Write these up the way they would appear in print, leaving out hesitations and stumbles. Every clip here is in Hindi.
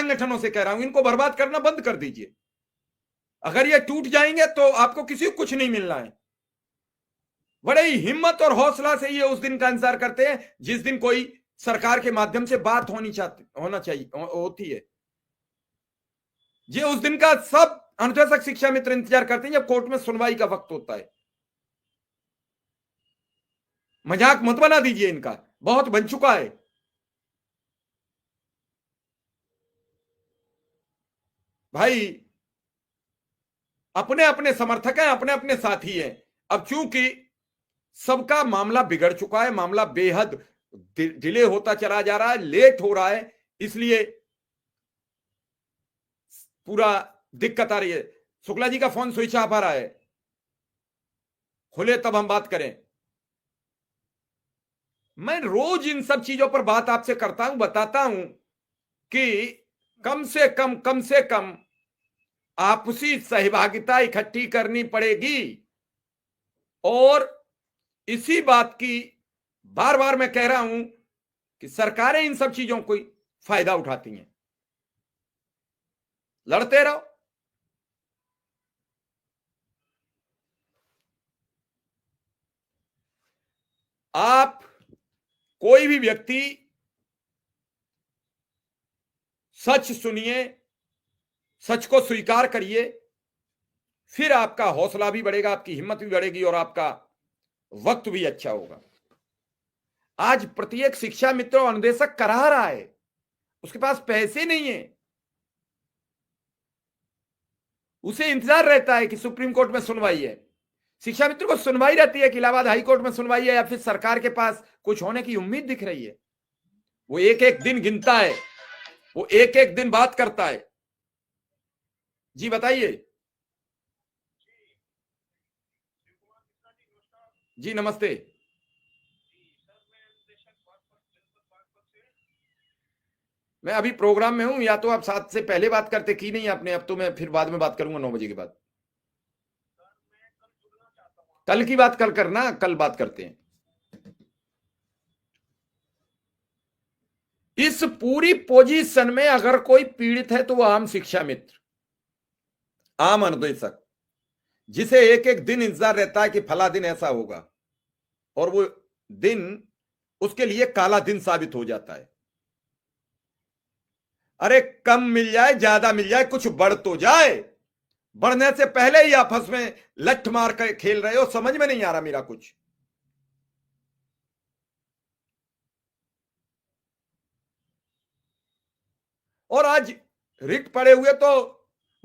संगठनों से कह रहा हूं, इनको बर्बाद करना बंद कर दीजिए। अगर ये टूट जाएंगे तो आपको किसी को कुछ नहीं मिलना है। बड़े ही हिम्मत और हौसला से ये उस दिन का इंतजार करते हैं जिस दिन कोई सरकार के माध्यम से बात होना चाहिए होती है। ये उस दिन का सब अनुशासक शिक्षा मित्र इंतजार करते हैं जब कोर्ट में सुनवाई का वक्त होता है। मजाक मत बना दीजिए, इनका बहुत बन चुका है। भाई अपने अपने समर्थक हैं, अपने अपने साथी हैं। अब चूंकि सबका मामला बिगड़ चुका है, मामला बेहद डिले होता चला जा रहा है, लेट हो रहा है, इसलिए पूरा दिक्कत आ रही है। शुक्ला जी का फोन स्विच ऑफ आ रहा है, खुले तब हम बात करें। मैं रोज इन सब चीजों पर बात आपसे करता हूं, बताता हूं कि कम से कम आपसी सहभागिता इकट्ठी करनी पड़ेगी। और इसी बात की बार बार मैं कह रहा हूं कि सरकारें इन सब चीजों को फायदा उठाती हैं। लड़ते रहो। आप कोई भी व्यक्ति सच सुनिए, सच को स्वीकार करिए, फिर आपका हौसला भी बढ़ेगा, आपकी हिम्मत भी बढ़ेगी और आपका वक्त भी अच्छा होगा। आज प्रत्येक शिक्षा मित्र और अनुदेशक करा रहा है, उसके पास पैसे नहीं है, उसे इंतजार रहता है कि सुप्रीम कोर्ट में सुनवाई है। शिक्षा मित्र को सुनवाई रहती है कि इलाहाबाद हाई कोर्ट में सुनवाई है या फिर सरकार के पास कुछ होने की उम्मीद दिख रही है। वो एक एक दिन गिनता है, वो एक एक दिन बात करता है। जी बताइए। जी नमस्ते। मैं अभी प्रोग्राम में हूं, या तो आप 7 से पहले बात करते की नहीं आपने, अब तो मैं फिर बाद में बात करूंगा 9 बजे के बाद। कल की बात कल करना, कल बात करते हैं। इस पूरी पोजीशन में अगर कोई पीड़ित है तो वो आम शिक्षा मित्र, आम अनुदेशक, जिसे एक एक दिन इंतजार रहता है कि फला दिन ऐसा होगा, और वो दिन उसके लिए काला दिन साबित हो जाता है। अरे कम मिल जाए ज्यादा मिल जाए, कुछ बढ़ तो जाए। बढ़ने से पहले ही आपस में लठ मार कर खेल रहे हो, समझ में नहीं आ रहा मेरा कुछ। और आज रिट पड़े हुए तो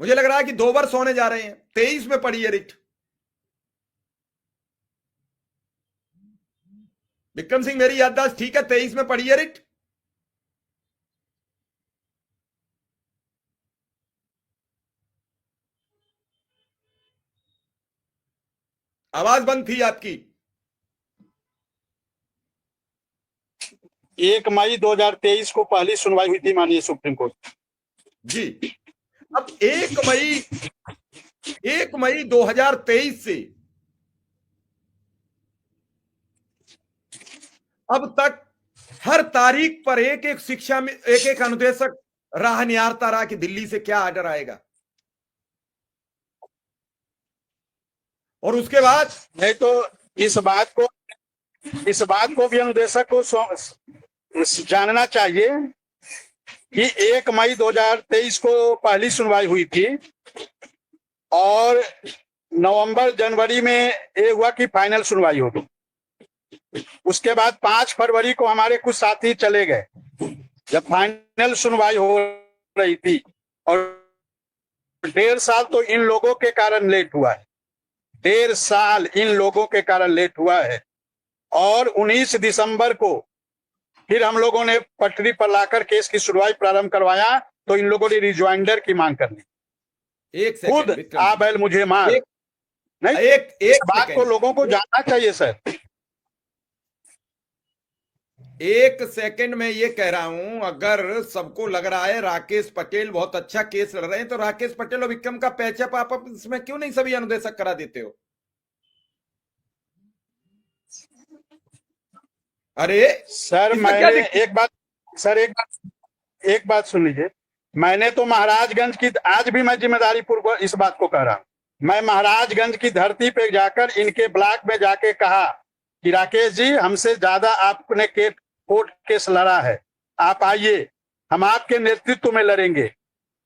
मुझे लग रहा है कि 2 वर्ष होने जा रहे हैं, 23 में पड़ी है रिट। विक्रम सिंह मेरी याददाश्त ठीक है, 23 में पड़ी है रिट। आवाज बंद थी आपकी। 1 मई 2023 को पहली सुनवाई हुई थी माननीय सुप्रीम कोर्ट। जी। अब 1 मई 2023 से अब तक हर तारीख पर एक एक शिक्षा में एक एक अनुदेशक राह निहारता रहा कि दिल्ली से क्या आर्डर आएगा। और उसके बाद नहीं तो इस बात को भी अनुदेशक को जानना चाहिए कि 1 मई 2023 को पहली सुनवाई हुई थी और नवंबर जनवरी में ये हुआ कि फाइनल सुनवाई होगी। उसके बाद 5 फरवरी को हमारे कुछ साथी चले गए जब फाइनल सुनवाई हो रही थी, और 1.5 साल तो इन लोगों के कारण लेट हुआ है। 1.5 साल इन लोगों के कारण लेट हुआ है। और 19 दिसंबर को फिर हम लोगों ने पटरी पर लाकर केस की सुनवाई प्रारंभ करवाया, तो इन लोगों ने रिज्वाइंडर की मांग कर ली। एक खुद सेकंड आ बैल मुझे मार। नहीं, इस बात को लोगों को जानना चाहिए सर। एक सेकंड में ये कह रहा हूं, अगर सबको लग रहा है राकेश पटेल बहुत अच्छा केस लड़ रहे हैं, तो राकेश पटेल और विक्रम का पैचअप आप इसमें क्यों नहीं सभी अनुदेशक करा देते हो? अरे सर इसमें क्या मैंने एक बात सुन लीजिए। मैंने तो महाराजगंज की, आज भी मैं जिम्मेदारी पूर्वक इस बात को कह रहा हूं, मैं महाराजगंज की धरती पे जाकर इनके ब्लॉक में जाके कहा कि राकेश जी, हमसे ज्यादा आपने कोर्ट केस लड़ा है, आप आइए, हम आपके नेतृत्व में लड़ेंगे।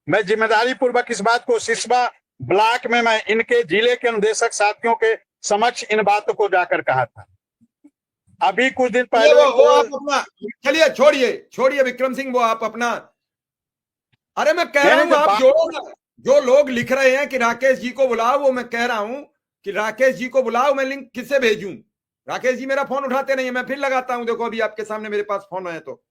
मैं जिम्मेदारी पूर्वक इस बात को सिसवा ब्लॉक में मैं इनके जिले के अनुदेशक साथियों के समक्ष इन बातों को जाकर कहा था। अभी कुछ दिन पहले वो आप अपना, चलिए छोड़िए विक्रम सिंह, वो आप अपना, अरे मैं कह रहा हूं आप जोड़ो ना। जो लोग लिख रहे हैं कि राकेश जी को बुलाओ, वो मैं कह रहा हूं कि राकेश जी को बुलाओ, मैं लिंक किससे भेजूं? राकेश जी मेरा फोन उठाते नहीं है, मैं फिर लगाता हूं, देखो अभी आपके सामने मेरे पास फोन है तो